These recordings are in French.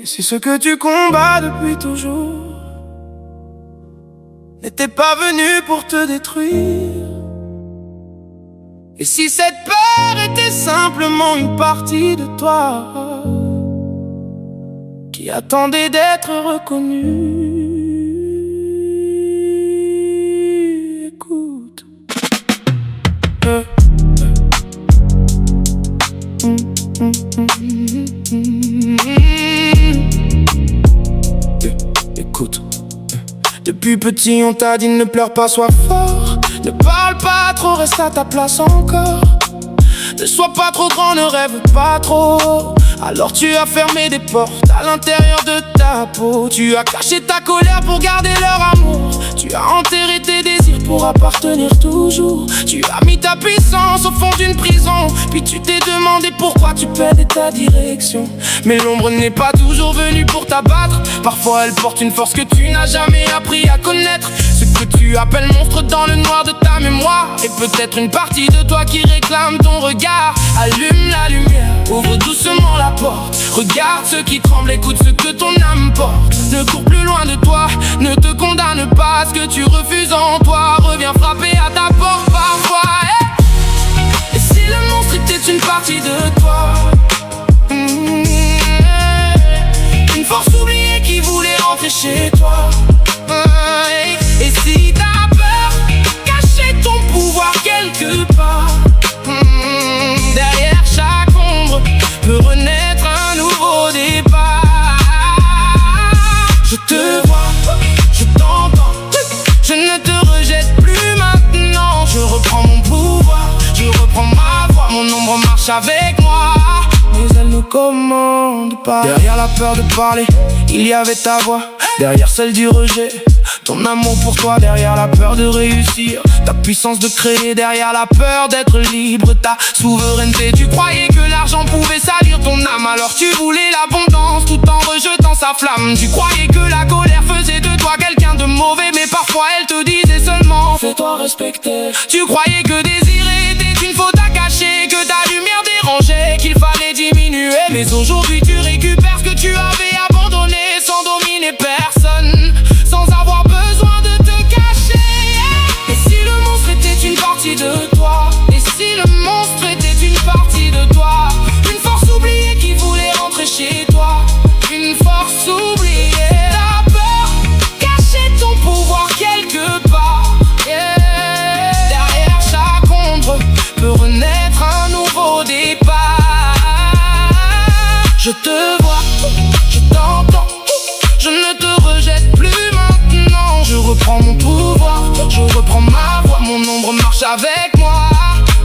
Et si ce que tu combats depuis toujours n'était pas venu pour te détruire, et si cette peur était simplement une partie de toi qui attendait d'être reconnue, écoute. Écoute. Depuis petit on t'a dit ne pleure pas, sois fort. Ne parle pas trop, reste à ta place encore. Ne sois pas trop grand, ne rêve pas trop. Alors tu as fermé des portes à l'intérieur de ta peau. Tu as caché ta colère pour garder leur amour. Tu as enterré tes désirs pour appartenir toujours. Tu as mis ta puissance au fond d'une prison. Puis tu t'es demandé pourquoi tu perdais ta direction. Mais l'ombre n'est pas toujours venue pour t'abattre. Parfois elle porte une force que tu n'as jamais appris à connaître. Ce que tu appelles monstre dans le noir de ta mémoire est peut-être une partie de toi qui réclame ton regard. Allume la lumière, ouvre doucement la porte. Regarde ceux qui tremblent, écoute ce que ton âme porte. Ne cours plus loin de toi, ne te condamne pas à ce que tu refuses en toi. Reviens frapper à ta porte parfois, Et si le monstre était une partie de toi, une force oubliée qui voulait rentrer chez toi, et si t'as peur, cacher ton pouvoir quelque part, derrière chaque ombre peut renaître un nouveau départ. Je te vois, je t'entends, je ne te rejette plus maintenant. Je reprends mon pouvoir, je reprends ma voix. Mon ombre marche avec moi, mais elle ne commande pas. Derrière la peur de parler, il y avait ta voix. Derrière celle du rejet, ton amour pour toi. Derrière la peur de réussir, ta puissance de créer. Derrière la peur d'être libre, ta souveraineté. Tu croyais que l'argent pouvait salir ton âme, alors tu voulais l'abondance tout en rejetant sa flamme. Tu croyais que la colère faisait de toi quelqu'un de mauvais, mais parfois elle te disait seulement fais-toi respecter. Tu croyais que désirer était une faute à cacher, que ta lumière dérangeait, qu'il fallait diminuer. Mais aujourd'hui tu récupères ce que tu avais abandonné, sans dominer personne, sans avoir besoin de te cacher. Et si le monstre était une partie de toi, et si le monstre était une partie de toi, une force oubliée qui voulait rentrer chez toi, une force oubliée. Ta peur, cacher ton pouvoir quelque part, derrière chaque ombre peut renaître un nouveau départ. Je te vois, je t'entends, je ne te rejette plus maintenant. Je reprends mon pouvoir, je reprends ma voix. Mon ombre marche avec moi,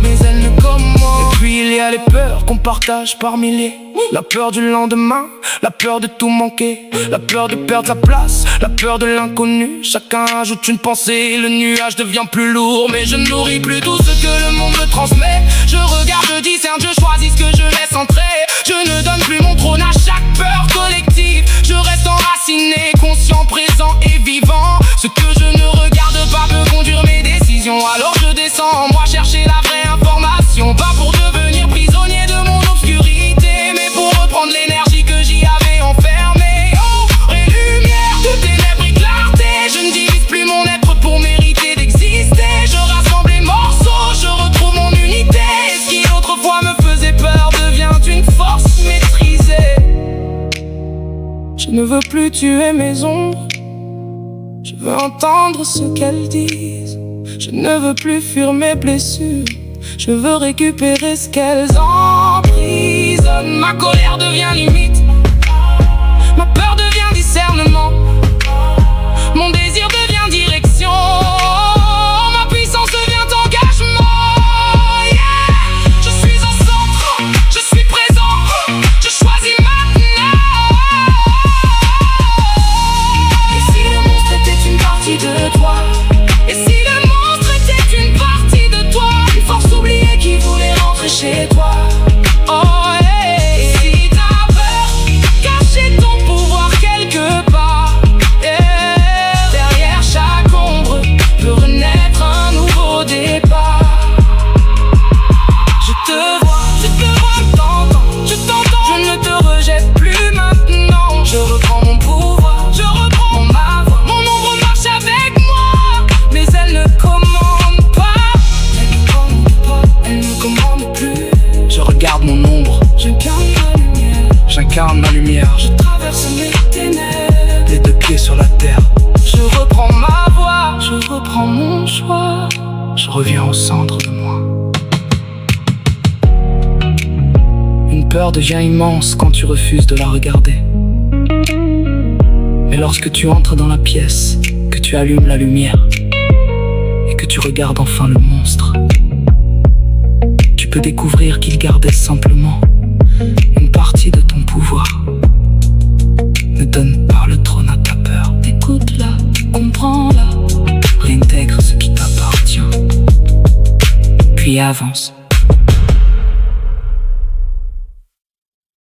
mais elle ne commande. Et puis il y a les peurs qu'on partage par milliers. La peur du lendemain, la peur de tout manquer, la peur de perdre sa place, la peur de l'inconnu. Chacun ajoute une pensée, le nuage devient plus lourd. Mais je ne nourris plus tout ce que le monde me transmet. Je regarde, je discerne, je choisis ce que je laisse entrer. Je ne donne plus mon trône à chaque peur collective. Je reste enraciné, conscient, présent et vivant. Ce que je ne regarde pas peut conduire mes décisions. Alors je descends en moi chercher la vraie information. Pas pour devenir prisonnier de mon obscurité, mais pour reprendre l'énergie que j'y avais enfermée. Oh, et lumière de ténèbres et clarté. Je ne divise plus mon être pour mériter d'exister. Je rassemble les morceaux, je retrouve mon unité. Et ce qui autrefois me faisait peur devient une force maîtrisée. Je ne veux plus tuer mes ombres, je veux entendre ce qu'elles disent. Je ne veux plus fuir mes blessures, je veux récupérer ce qu'elles emprisonnent. Ma colère devient limite, ma peur devient discernement, mon désir devient direction, ma puissance devient engagement. Yeah. Je suis au centre, je suis présent, je choisis maintenant. Et si le monstre était une partie de toi, et si le monstre était une partie de toi, une force oubliée qui voulait rentrer chez toi, oh yeah. j'incarne ma lumière. Je traverse mes ténèbres, les deux pieds sur la terre. Je reprends ma voix, je reprends mon choix. Je reviens au centre de moi. Une peur devient immense quand tu refuses de la regarder. Mais lorsque tu entres dans la pièce, que tu allumes la lumière et que tu regardes enfin le monstre, tu peux découvrir qu'il gardait simplement une partie de ton pouvoir. Ne donne pas le trône à ta peur. Écoute-la, comprends-la, réintègre ce qui t'appartient, puis avance.